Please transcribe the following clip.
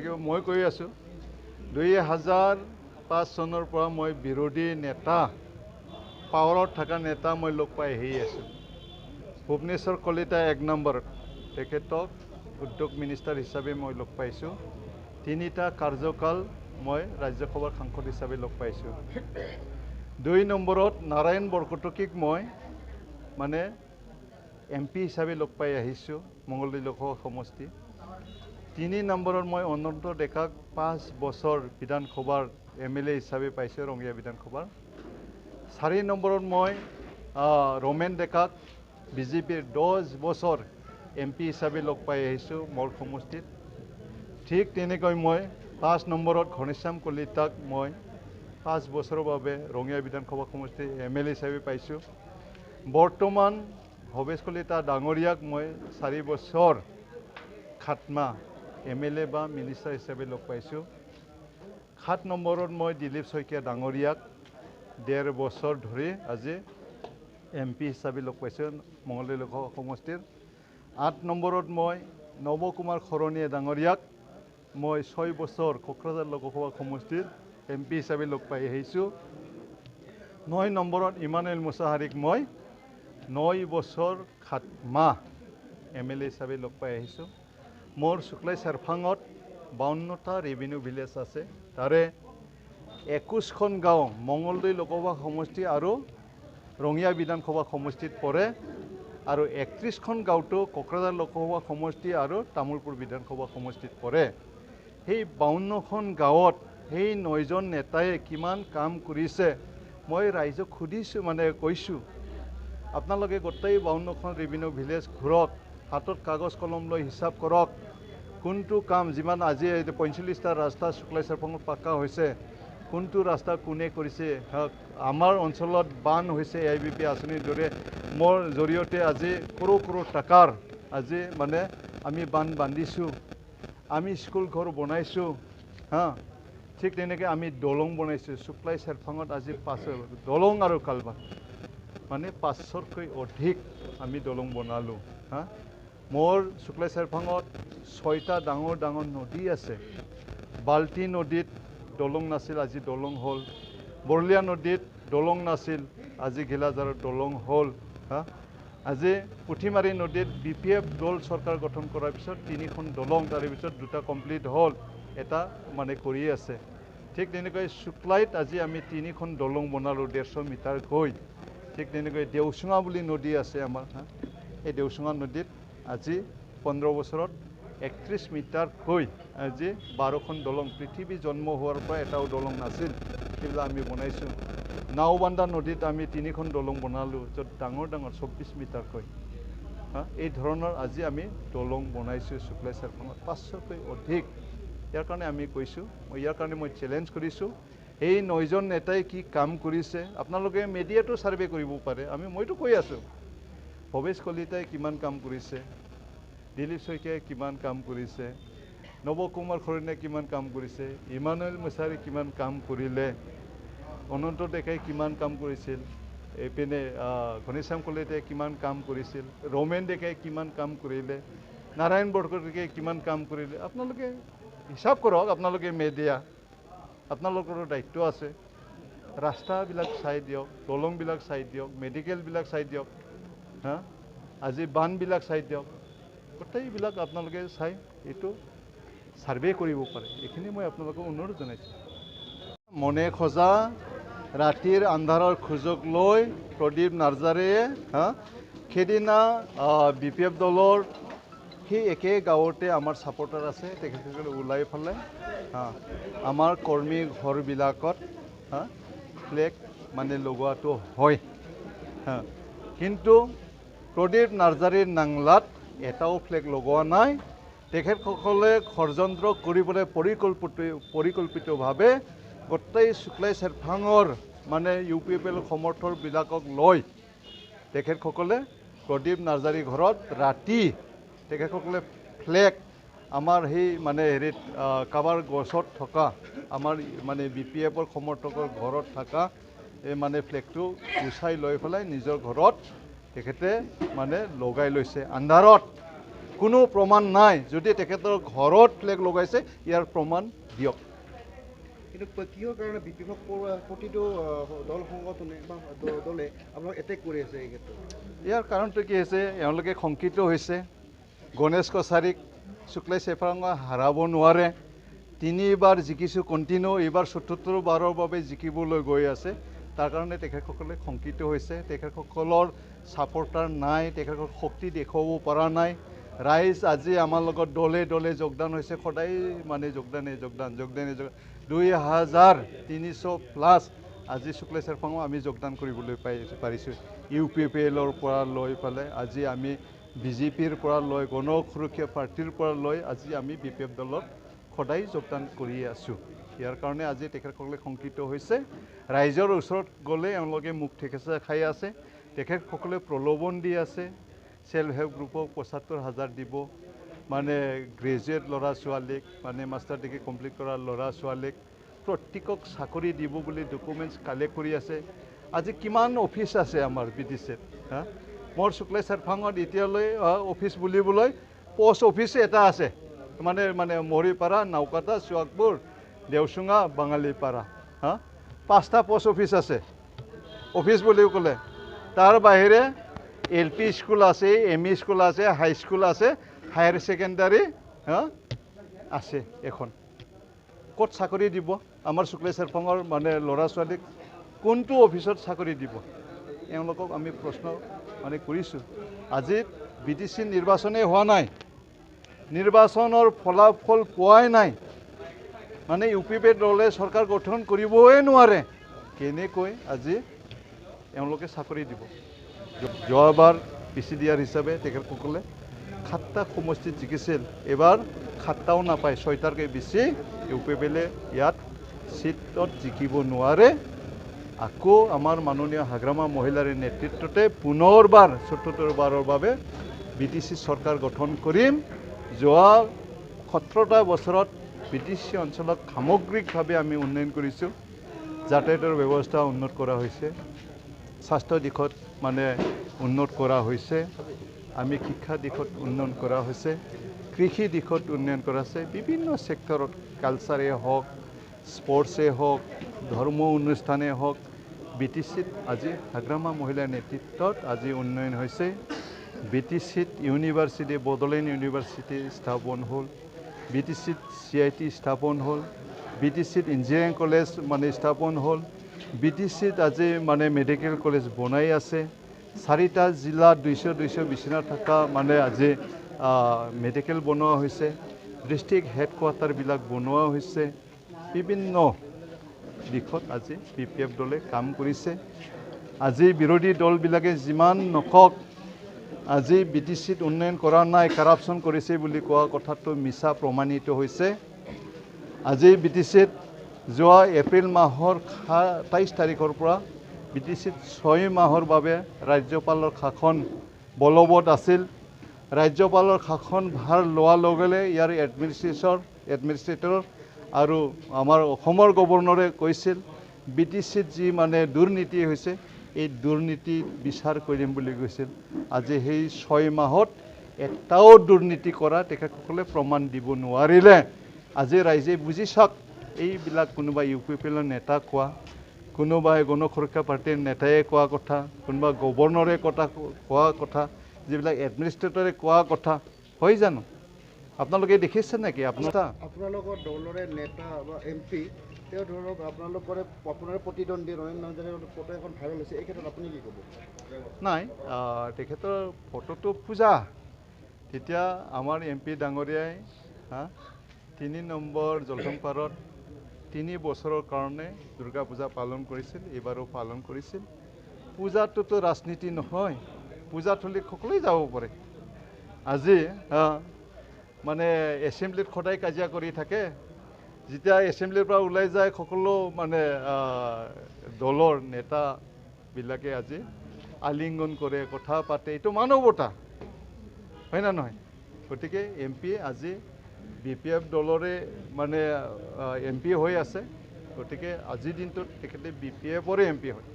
থাকিব মই কৈ আছোঁ 2005 চনৰ পৰা মই বিৰোধী নেতা পাৱাৰত থকা নেতা মই লগ পাই আহি আছোঁ ভুৱনেশ্বৰ কলিতা 1 নম্বৰত তেখেতক উদ্যোগ মিনিষ্টাৰ হিচাপে মই লগ পাইছোঁ 3টা কাৰ্যকাল মই ৰাজ্যসভাৰ সাংসদ হিচাপে লগ পাইছোঁ 2 নম্বৰত নাৰায়ণ বৰকটকীক মই মানে MP হিচাপে লগ পাই আহিছোঁ মঙ্গলদৈ লোকসভা সমষ্টি 3 নম্বৰত মই অনন্ত ডেকাক 5 বছৰ বিধানসভাৰ MLA হিচাপে পাইছোঁ ৰঙিয়া বিধানসভাৰ 4 নম্বৰত মই ৰমেন ডেকাক BJPৰ 10 বছৰ MP হিচাপে লগ পাই আহিছোঁ মোৰ সমষ্টিত ঠিক তেনেকৈ মই 5 নম্বৰত ঘনশ্যাম কলিতাক মই 5 বছৰৰ বাবে ৰঙিয়া বিধানসভা সমষ্টিৰ MLA হিচাপে পাইছোঁ বৰ্তমান ভৱেশ কলিতা ডাঙৰীয়াক মই 4 বছৰ খাটমা MLA বা মিনিষ্টাৰ হিচাপে লগ পাইছোঁ 7 নম্বৰত মই দিলীপ শইকীয়া ডাঙৰীয়াক 1.5 বছৰ ধৰি আজি MP হিচাপে লগ পাইছোঁ মঙ্গলদৈ লোকসভা সমষ্টিৰ 8 নম্বৰত মই নৱ কুমাৰ খৰণীয়া ডাঙৰীয়াক মই 6 বছৰ কোকৰাঝাৰ লোকসভা সমষ্টিৰ MP হিচাপে লগ পাই আহিছোঁ 9 নম্বৰত ইমানুৱেল মুছাহাৰীক মই 9 বছৰ খাটমা MLA হিচাপে লগ পাই আহিছোঁ মোৰ শুক্লাই চেৰফাঙত 52টা ৰেভিনিউ ভিলেজ আছে তাৰে 21খন গাঁও মঙ্গলদৈ লোকসভা সমষ্টি আৰু ৰঙিয়া বিধানসভা সমষ্টিত পৰে আৰু 31খন গাঁওটো কোকৰাঝাৰ লোকসভা সমষ্টি আৰু তামুলপুৰ বিধানসভা সমষ্টিত পৰে সেই 52খন গাঁৱত সেই 9জন নেতাই কিমান কাম কৰিছে মই ৰাইজক সুধিছোঁ মানে কৈছোঁ আপোনালোকে গোটেই 52খন ৰেভিনিউ ভিলেজ ঘূৰক হাতত কাগজ কলম লৈ হিচাপ কৰক কোনটো কাম যিমান আজি 45টা ৰাস্তা শুক্লাই চেৰফাঙত পাক্কা হৈছে কোনটো ৰাস্তা কোনে কৰিছে আমাৰ অঞ্চলত বান হৈছে AIBP আঁচনিৰ দৰে মোৰ জৰিয়তে আজি কৰোৰ টাকাৰ আজি মানে আমি বান বান্ধিছোঁ আমি স্কুল ঘৰ বনাইছোঁ ঠিক তেনেকৈ আমি দলং বনাইছোঁ শুক্লাই চেৰফাঙত আজি 5 দলং আৰু কালভাৰ্ট মানে 500তকৈ অধিক আমি দলং বনালোঁ মোৰ শুক্লাই চেৰফাঙত 6টা ডাঙৰ নদী আছে বাল্টি নদীত দলং নাছিল আজি দলং হ'ল বৰলীয়া নদীত দলং নাছিল আজি ঘিলাজাৰত দলং হ'ল আজি পুঠিমাৰী নদীত BPF দল চৰকাৰ গঠন কৰাৰ পিছত 3খন দলং তাৰে পিছত 2টা কমপ্লিট হ'ল এটা মানে কৰি আছে ঠিক তেনেকৈ শুক্লাইত আজি আমি 3খন দলং বনালোঁ 150 মিটাৰ গৈ ঠিক তেনেকৈ দেওচুঙা বুলি নদী আছে আমাৰ এই দেওচুঙা নদীত আজি 15 বছৰত 31 মিটাৰ গৈ আজি 12খন দলং পৃথিৱী জন্ম হোৱাৰ পৰা এটাও দলং নাছিল সেইবিলাক আমি বনাইছোঁ নাওবান্ধা নদীত আমি 3খন দলং বনালোঁ য'ত ডাঙৰ 24 মিটাৰকৈ এই ধৰণৰ আজি আমি দলং বনাইছোঁ শুক্লাই চেৰফাঙত 500তকৈ অধিক ইয়াৰ কাৰণে আমি কৈছোঁ ইয়াৰ কাৰণে মই চেলেঞ্জ কৰিছোঁ এই 9জন নেতাই কি কাম কৰিছে আপোনালোকে মিডিয়াটো সাৰ্ভে কৰিব পাৰে মইতো কৈ আছোঁ ভৱেশ কলিতাই কিমান কাম কৰিছে দিলীপ শইকীয়াই কিমান কাম কৰিছে নৱ কুমাৰ খৰণীয়াই কিমান কাম কৰিছে ইমানুৱেল মুছাহাৰী কিমান কাম কৰিলে অনন্ত ডেকাই কিমান কাম কৰিছিল এইপিনে ঘনশ্যাম কলিতাই কিমান কাম কৰিছিল ৰমেন ডেকাই কিমান কাম কৰিলে নাৰায়ণ বৰকটকীয়ে কিমান কাম কৰিলে আপোনালোকে হিচাপ কৰক আপোনালোকে মিডিয়া আপোনালোকৰ দায়িত্ব আছে ৰাস্তাবিলাক চাই দিয়ক দলংবিলাক চাই দিয়ক মেডিকেলবিলাক চাই দিয়ক আজি বানবিলাক চাই দিয়ক গোটেইবিলাক আপোনালোকে চাই এইটো সাৰ্ভে কৰিব পাৰে এইখিনি মই আপোনালোকক অনুৰোধ জনাইছোঁ মনে খোজা ৰাতিৰ আন্ধাৰৰ সুযোগ লৈ প্ৰদীপ নাৰ্জাৰীয়ে সেইদিনা BPF দলৰ সেই একে গাঁৱতে আমাৰ ছাপৰ্টাৰ আছে তেখেতসকলে ওলাই ফালে আমাৰ কৰ্মী ঘৰবিলাকত ফ্লেগ মানে লগোৱাটো হয় কিন্তু প্ৰদীপ নাৰ্জাৰীৰ নাংলাত এটাও ফ্লেগ লগোৱা নাই তেখেতসকলে ষড়যন্ত্ৰ কৰিবলৈ পৰিকল্পিতভাৱে গোটেই শুক্লাই চেৰফাঙৰ মানে UPPL সমৰ্থকবিলাকক লৈ তেখেতসকলে প্ৰদীপ নাৰ্জাৰী ঘৰত ৰাতি তেখেতসকলে ফ্লেগ আমাৰ সেই মানে হেৰিত কাবাৰ গছত থকা আমাৰ মানে BPFৰ সমৰ্থকৰ ঘৰত থকা এই মানে ফ্লেগটো গুচাই লৈ পেলাই নিজৰ ঘৰত তেখেতে মানে লগাই লৈছে আন্ধাৰত কোনো প্ৰমাণ নাই যদি তেখেতৰ ঘৰত ফ্লেগ লগাইছে ইয়াৰ প্ৰমাণ দিয়ক কিন্তু কিহৰ কাৰণে বিপক্ষ প্ৰতিটো দল সংগঠনে বা দলে আপোনাক এটেক কৰি আছে এই ক্ষেত্ৰত ইয়াৰ কাৰণটো কি হৈছে এওঁলোকে শংকিত হৈছে গণেশ কছাৰীক শুক্লাই চেফাৰঙক হাৰাব নোৱাৰে 3 বাৰ জিকিছোঁ কণ্টিনিউ এইবাৰ ৭৪ বাৰৰ বাবে জিকিবলৈ গৈ আছে তাৰ কাৰণে তেখেতসকলে শংকিত হৈছে তেখেতসকলৰ ছাপৰ্টাৰ নাই তেখেতসকল শক্তি দেখুৱাব পৰা নাই ৰাইজ আজি আমাৰ লগত দলে দলে যোগদান হৈছে সদায় মানে যোগদানে 2300+ আজি শুক্লাই চেফাৰঙত আমি যোগদান কৰিবলৈ পাৰিছোঁ UPPLৰ পৰা লৈ পেলাই আজি আমি BJPৰ পৰা লৈ গণ সুৰক্ষা পাৰ্টিৰ পৰা লৈ আজি আমি BPF দলত সদায় যোগদান কৰি আছোঁ ইয়াৰ কাৰণে আজি তেখেতসকলে শংকিত হৈছে ৰাইজৰ ওচৰত গ'লে এওঁলোকে মুখ ঠেকেচা খাই আছে তেখেতসকলে প্ৰলোভন দি আছে সেল্ফ হেল্প গ্ৰুপক ৭৫,০০০ দিব মানে গ্ৰেজুৱেট ল'ৰা ছোৱালীক মানে মাষ্টাৰ ডিগ্ৰী কমপ্লিট কৰা ল'ৰা ছোৱালীক প্ৰত্যেকক চাকৰি দিব বুলি ডকুমেণ্টছ কালেক্ট কৰি আছে আজি কিমান অফিচ আছে আমাৰ BDCত মোৰ শুক্লাই চেফাৰঙত এতিয়ালৈ অফিচ বুলিবলৈ পোষ্ট অফিচ এটা আছে মানে মৰিপাৰা নাওকাটা চুৱাকপুৰ দেওচুঙা বাঙালীপাৰা 5টা পোষ্ট অফিচ আছে অফিচ বুলি ক'লে তাৰ বাহিৰে LP স্কুল আছে ME স্কুল আছে হাই স্কুল আছে হায়াৰ ছেকেণ্ডাৰী আছে এখন ক'ত চাকৰি দিব আমাৰ শুক্লাই চেফাৰঙৰ মানে ল'ৰা ছোৱালীক কোনটো অফিচত চাকৰি দিব এওঁলোকক আমি প্ৰশ্ন মানে কৰিছোঁ আজি BDC নিৰ্বাচনেই হোৱা নাই নিৰ্বাচনৰ ফলাফল পোৱাই নাই মানে UPP দলে চৰকাৰ গঠন কৰিবই নোৱাৰে কেনেকৈ আজি এওঁলোকে চাকৰি দিব যোৱাবাৰ PCDR হিচাপে তেখেতসকলে 7টা সমষ্টিত জিকিছিল এবাৰ 7টাও নাপায় 6টাতকৈ বেছি UPPলে ইয়াত চিটত জিকিব নোৱাৰে আকৌ আমাৰ মাননীয় হাগ্ৰামা মহিলাৰ নেতৃত্বতে পুনৰবাৰ ৭৪ বাৰৰ বাবে BDC চৰকাৰ গঠন কৰিম যোৱা 17টা বছৰত BDC অঞ্চলত সামগ্ৰিকভাৱে আমি উন্নয়ন কৰিছোঁ যাতায়াতৰ ব্যৱস্থা উন্নত কৰা হৈছে স্বাস্থ্য দিশত মানে উন্নত কৰা হৈছে আমি শিক্ষা দিশত উন্নয়ন কৰা হৈছে কৃষি দিশত উন্নয়ন কৰা হৈছে বিভিন্ন সেক্টৰত কালচাৰে হওক স্পৰ্টছে হওক ধৰ্ম অনুষ্ঠানে হওক BDCত আজি হাগ্ৰামা মহিলাৰ নেতৃত্বত আজি উন্নয়ন হৈছে BDCত ইউনিভাৰ্চিটি বড়োলেণ্ড ইউনিভাৰ্চিটি স্থাপন হ'ল BDCত CIT স্থাপন হ'ল BDCত ইঞ্জিনিয়াৰিং কলেজ মানে স্থাপন হ'ল BDCত আজি মানে মেডিকেল কলেজ বনাই আছে 4টা জিলা 200 বিচনা থকা মানে আজি মেডিকেল বনোৱা হৈছে ডিষ্ট্ৰিক্ট হেডকোৱাৰ্টাৰবিলাক বনোৱা হৈছে বিভিন্ন দিশত আজি BPF দলে কাম কৰিছে আজি বিৰোধী দলবিলাকে যিমান নকওক আজি BDCত উন্নয়ন কৰা নাই কাৰাপশ্যন কৰিছে বুলি কোৱা কথাটো মিছা প্ৰমাণিত হৈছে আজি BDCত যোৱা এপ্ৰিল মাহৰ 23 তাৰিখৰ পৰা BDCত 6 মাহৰ বাবে ৰাজ্যপালৰ শাসন বলবৎ আছিল ৰাজ্যপালৰ শাসন ভাৰ লোৱাৰ লগে ইয়াৰ এডমিনিষ্ট্ৰেটৰ আৰু আমাৰ অসমৰ গভৰ্ণৰে কৈছিল BDCত যি মানে দুৰ্নীতি হৈছে এই দুৰ্নীতি বিচাৰ কৰিম বুলি কৈছিল আজি সেই 6 মাহত এটাও দুৰ্নীতি কৰা তেখেতসকলে প্ৰমাণ দিব নোৱাৰিলে আজি ৰাইজে বুজি চাওক এইবিলাক কোনোবা UPPৰ নেতা কোৱা কোনোবাই গণ সুৰক্ষা পাৰ্টিৰ নেতাই কোৱা কথা কোনোবা গভৰ্ণৰে কোৱা কথা যিবিলাক এডমিনিষ্ট্ৰেটৰে কোৱা কথা হয় জানো আপোনালোকে দেখিছে নেকি আপোনালোকৰ দলৰে নেতা বা MP তেওঁ ধৰক আপোনাৰ প্ৰতিদ্বন্দ্বী নৰেন্দ্ৰ নাথৰ ফটো এখন ভাইৰেল হৈছে এই ক্ষেত্ৰত আপুনি কি ক'ব নাই তেখেতৰ ফটোটো পূজা তেতিয়া আমাৰ MP ডাঙৰীয়াই 3 নম্বৰ জলঢংপাৰত 3 বছৰৰ কাৰণে দুৰ্গা পূজা পালন কৰিছিল এইবাৰো পালন কৰিছিল পূজাটোতো ৰাজনীতি নহয় পূজাত হ'লে সকলোৱে যাব পাৰে আজি মানে এছেম্বলিত সদায় কাজিয়া কৰি থাকে যেতিয়া এছেম্বলিৰ পৰা ওলাই যায় সকলো মানে দলৰ নেতাবিলাকে আজি আলিংগন কৰে কথা পাতে এইটো মানৱতা হয় না নহয় গতিকে MP আজি BPF দলৰে মানে MP হৈ আছে গতিকে আজিৰ দিনটোত তেখেতে BPFৰে MP হয়